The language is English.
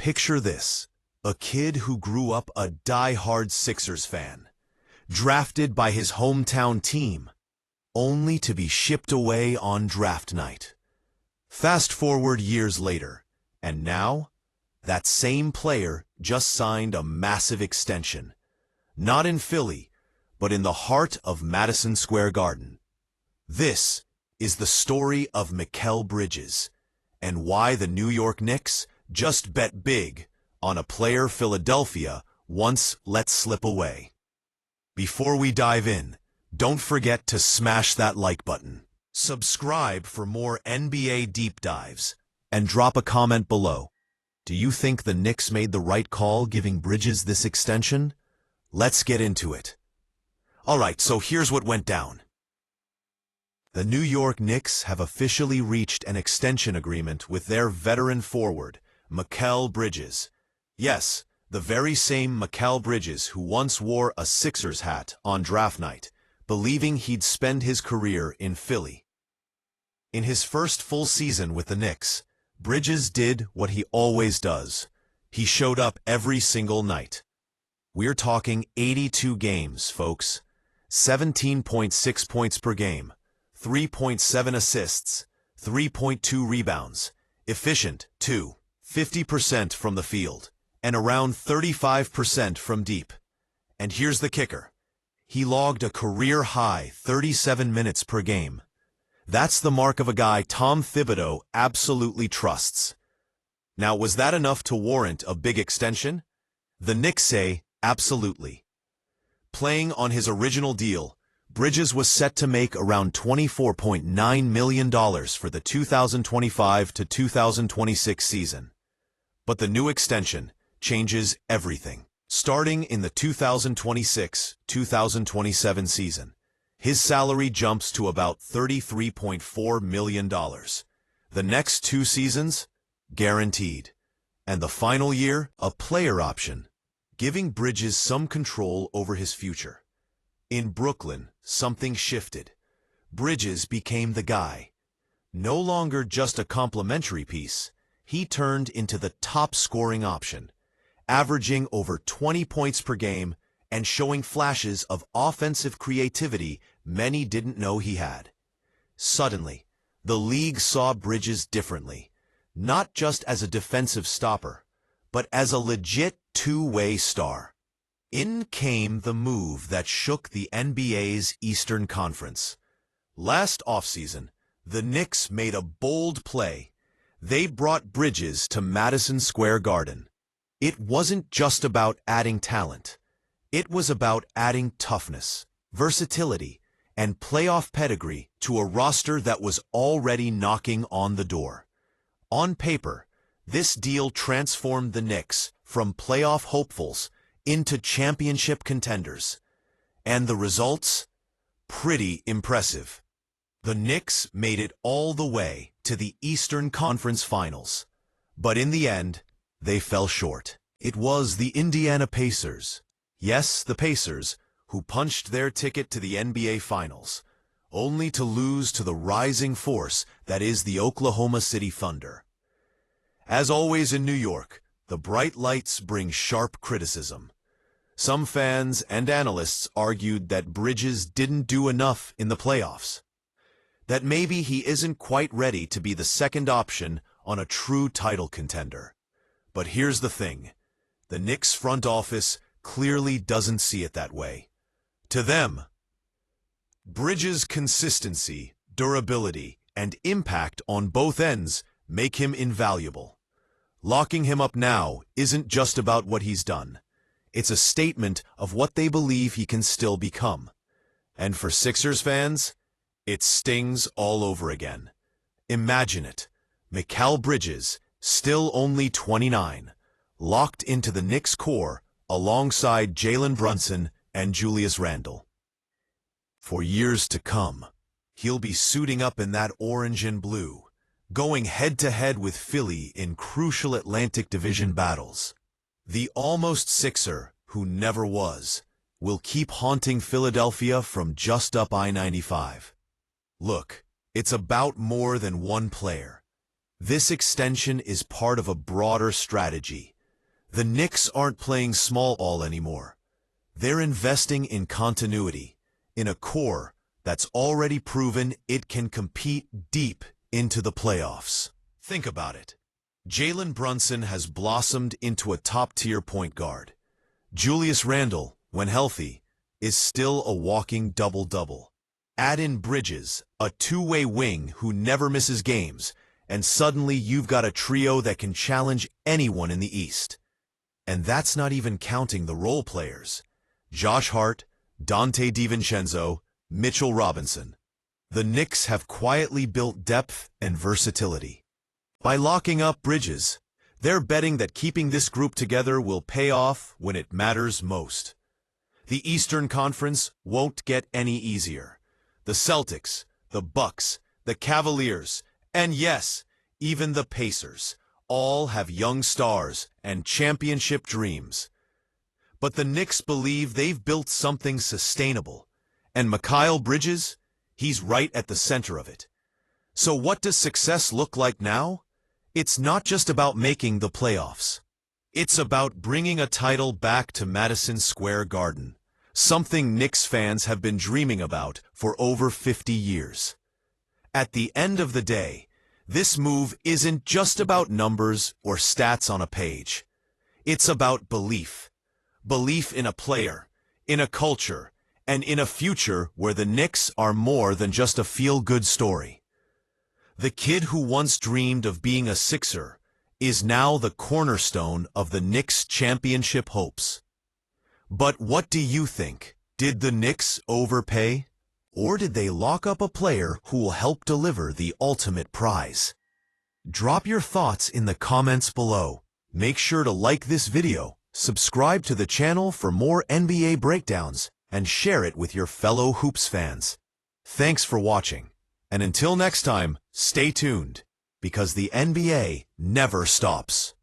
Picture this, a kid who grew up a die-hard Sixers fan, drafted by his hometown team, only to be shipped away on draft night. Fast forward years later, and now, that same player just signed a massive extension. Not in Philly, but in the heart of Madison Square Garden. This is the story of Mikal Bridges, and why the New York Knicks just bet big on a player Philadelphia once let slip away. Before we dive in, don't forget to smash that like button, subscribe for more NBA deep dives, and drop a comment below. Do you think the Knicks made the right call giving Bridges this extension? Let's get into it. Alright, so here's what went down. The New York Knicks have officially reached an extension agreement with their veteran forward, Mikal Bridges. Yes, the very same Mikal Bridges who once wore a Sixers hat on draft night, believing he'd spend his career in Philly. In his first full season with the Knicks, Bridges did what he always does. He showed up every single night. We're talking 82 games, folks. 17.6 points per game, 3.7 assists, 3.2 rebounds, efficient, too, 50% from the field, and around 35% from deep. And here's the kicker. He logged a career-high 37 minutes per game. That's the mark of a guy Tom Thibodeau absolutely trusts. Now, was that enough to warrant a big extension? The Knicks say absolutely. Playing on his original deal, Bridges was set to make around $24.9 million for the 2025 to 2026 season. But the new extension changes everything. Starting in the 2026-2027 season, his salary jumps to about $33.4 million. The next 2 seasons, guaranteed. And the final year, a player option, giving Bridges some control over his future. In Brooklyn, something shifted. Bridges became the guy. No longer just a complimentary piece, he turned into the top scoring option, averaging over 20 points per game and showing flashes of offensive creativity many didn't know he had. Suddenly, the league saw Bridges differently, not just as a defensive stopper, but as a legit two-way star. In came the move that shook the NBA's Eastern Conference. Last offseason, the Knicks made a bold play. They brought Bridges to Madison Square Garden. It wasn't just about adding talent. It was about adding toughness, versatility, and playoff pedigree to a roster that was already knocking on the door. On paper, this deal transformed the Knicks from playoff hopefuls into championship contenders. And the results? Pretty impressive. The Knicks made it all the way to the Eastern Conference Finals. But in the end, they fell short. It was the Indiana Pacers. Yes, the Pacers, who punched their ticket to the NBA Finals, only to lose to the rising force that is the Oklahoma City Thunder. As always in New York, the bright lights bring sharp criticism. Some fans and analysts argued that Bridges didn't do enough in the playoffs, that maybe he isn't quite ready to be the second option on a true title contender. But here's the thing. The Knicks front office clearly doesn't see it that way. To them, Bridges' consistency, durability, and impact on both ends make him invaluable. Locking him up now isn't just about what he's done. It's a statement of what they believe he can still become. And for Sixers fans, it stings all over again. Imagine it. Mikal Bridges, still only 29, locked into the Knicks core alongside Jalen Brunson and Julius Randle. For years to come, he'll be suiting up in that orange and blue, going head-to-head with Philly in crucial Atlantic Division battles. The almost Sixer, who never was, will keep haunting Philadelphia from just up I-95. Look, it's about more than one player. This extension is part of a broader strategy, The Knicks aren't playing small ball anymore. They're investing in continuity, in a core that's already proven it can compete deep into the playoffs. Think about it. Jalen Brunson has blossomed into a top-tier point guard. Julius Randle, when healthy, is still a walking double-double. Add in Bridges, a two-way wing who never misses games, and suddenly you've got a trio that can challenge anyone in the East. And that's not even counting the role players. Josh Hart, Dante DiVincenzo, Mitchell Robinson. The Knicks have quietly built depth and versatility. By locking up Bridges, they're betting that keeping this group together will pay off when it matters most. The Eastern Conference won't get any easier. The Celtics, the Bucks, the Cavaliers, and yes, even the Pacers, all have young stars and championship dreams. But the Knicks believe they've built something sustainable, and Mikal Bridges, he's right at the center of it. So what does success look like now? It's not just about making the playoffs. It's about bringing a title back to Madison Square Garden, something Knicks fans have been dreaming about for over 50 years. At the end of the day, this move isn't just about numbers or stats on a page. It's about belief. Belief in a player, in a culture, and in a future where the Knicks are more than just a feel-good story. The kid who once dreamed of being a Sixer is now the cornerstone of the Knicks' championship hopes. But what do you think? Did the Knicks overpay? Or did they lock up a player who will help deliver the ultimate prize? Drop your thoughts in the comments below. Make sure to like this video, subscribe to the channel for more NBA breakdowns, and share it with your fellow Hoops fans. Thanks for watching, and until next time, stay tuned, because the NBA never stops.